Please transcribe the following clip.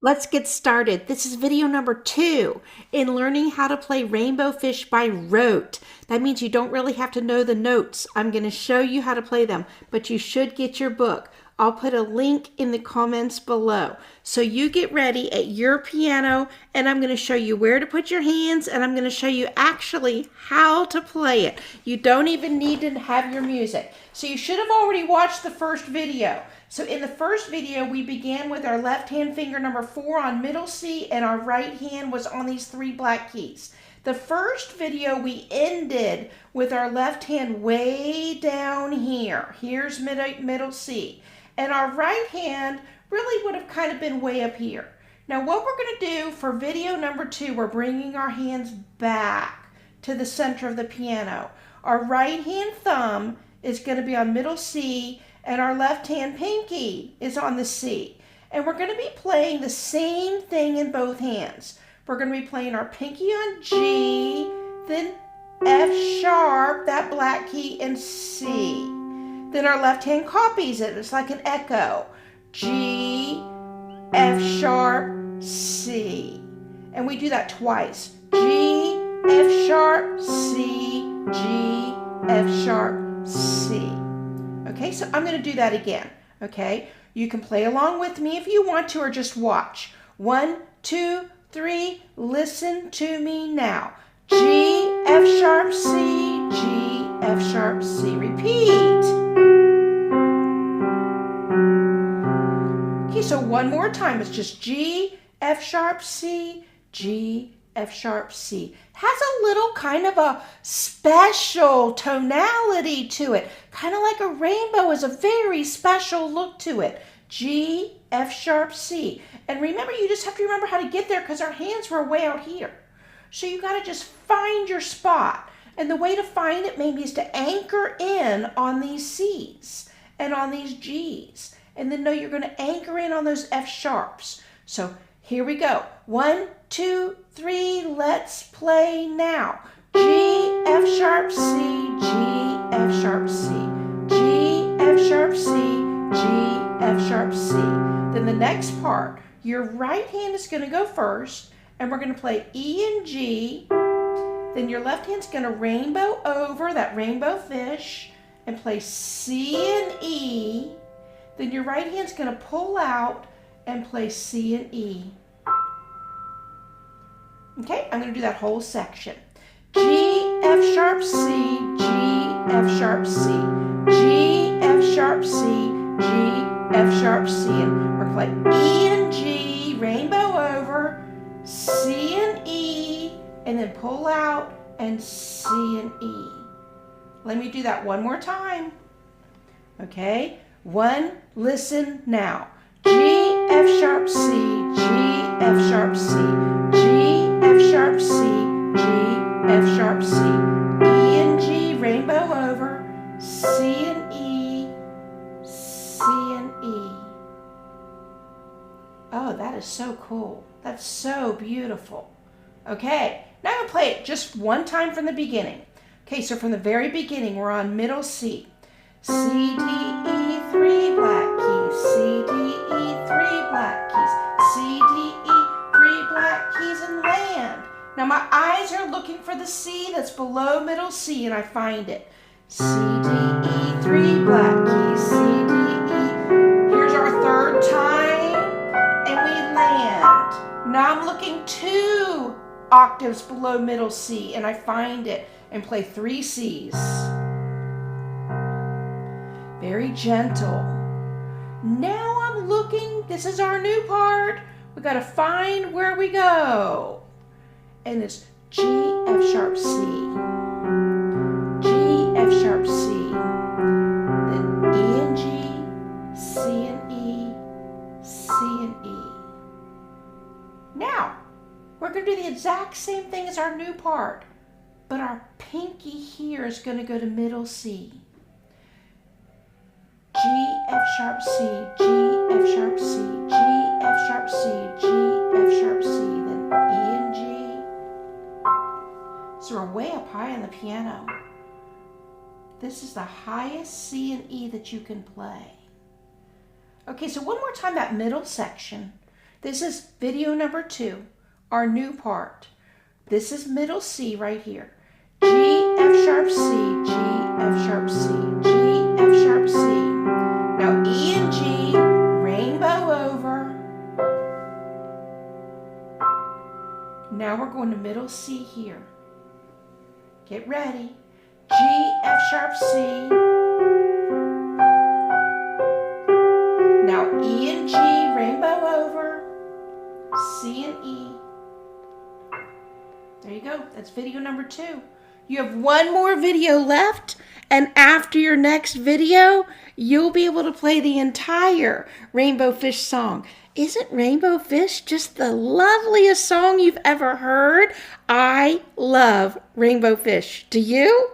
Let's get started. This is video number 2 in learning how to play Rainbow Fish by rote. That means you don't really have to know the notes. I'm going to show you how to play them, but you should get your book. I'll put a link in the comments below. So you get ready at your piano, and I'm going to show you where to put your hands, and I'm going to show you actually how to play it. You don't even need to have your music. So you should have already watched the first video. So in the first video, we began with our left hand finger number 4 on middle C, and our right hand was on these 3 black keys. The first video, we ended with our left hand way down here. Here's middle C. And our right hand really would have kind of been way up here. Now what we're going to do for video number 2, we're bringing our hands back to the center of the piano. Our right hand thumb is going to be on middle C, and our left hand pinky is on the C. And we're going to be playing the same thing in both hands. We're going to be playing our pinky on G, then F sharp, that black key, and C. Then our left hand copies it. It's like an echo. G, F sharp, C. And we do that twice. G, F sharp, C, G, F sharp, C. Okay, so I'm going to do that again. Okay, you can play along with me if you want to, or just watch. 1, 2, 3, listen to me now. G, F sharp, C, G, F sharp, C. Repeat. Okay, so one more time. It's just G, F sharp, C, G, F sharp, C. Has a little kind of a special tonality to it. Kind of like a rainbow is a very special look to it. G, F sharp, C. And remember, you just have to remember how to get there because our hands were way out here. So you got to just find your spot. And the way to find it maybe is to anchor in on these C's and on these G's. And then know you're going to anchor in on those F sharps. So here we go. 1, 2, 3, let's play now. G, F sharp, C, G, F sharp, C. G, F sharp, C, G, F sharp, C. Then the next part, your right hand is going to go first, and we're going to play E and G. Then your left hand's going to rainbow over that rainbow fish and play C and E. Then your right hand's going to pull out and play C and E. Okay, I'm going to do that whole section. G, F sharp, C, G, F sharp, C. G, F sharp, C, G, F sharp, C. And we're going to play E and G, rainbow over, C and E, and then pull out and C and E. Let me do that one more time. Okay, 1, listen now. G, F sharp, C, G, F sharp, C. G, F sharp, C, G, F sharp, C. E and G, rainbow over, C and E, C and E. Oh, that is so cool. That's so beautiful. Okay, now I'm going to play it just one time from the beginning. Okay, so from the very beginning, we're on middle C. C, D, E, 3 black keys. C, D, E, 3 black keys. C, D, E, 3 black keys, and land. Now my eyes are looking for the C that's below middle C, and I find it. C, D, E, 3 black keys. C, D, E. Here's our third time, and we land. Now I'm looking 2 octaves below middle C, and I find it and play 3 C's. Very gentle. Now I'm looking, this is our new part. We got to find where we go. And it's G, F sharp, C. G, F sharp, C. Then E and G, C and E, C and E. Now, we're going to do the exact same thing as our new part, but our pinky here is going to go to middle C. G, F sharp, C, G, F sharp, C, G, F sharp, C, G, F sharp, C, then E and G. So we're way up high on the piano. This is the highest C and E that you can play. Okay, so one more time that middle section. This is video number 2, our new part. This is middle C right here. G, F sharp, C, G, F sharp, C, G, F sharp, C. Now E and G, rainbow over. Now we're going to middle C here. Get ready. G, F sharp, C. Now E and G, rainbow over. C and E. There you go. That's video number 2. You have one more video left, and after your next video, you'll be able to play the entire Rainbow Fish song. Isn't Rainbow Fish just the loveliest song you've ever heard? I love Rainbow Fish. Do you?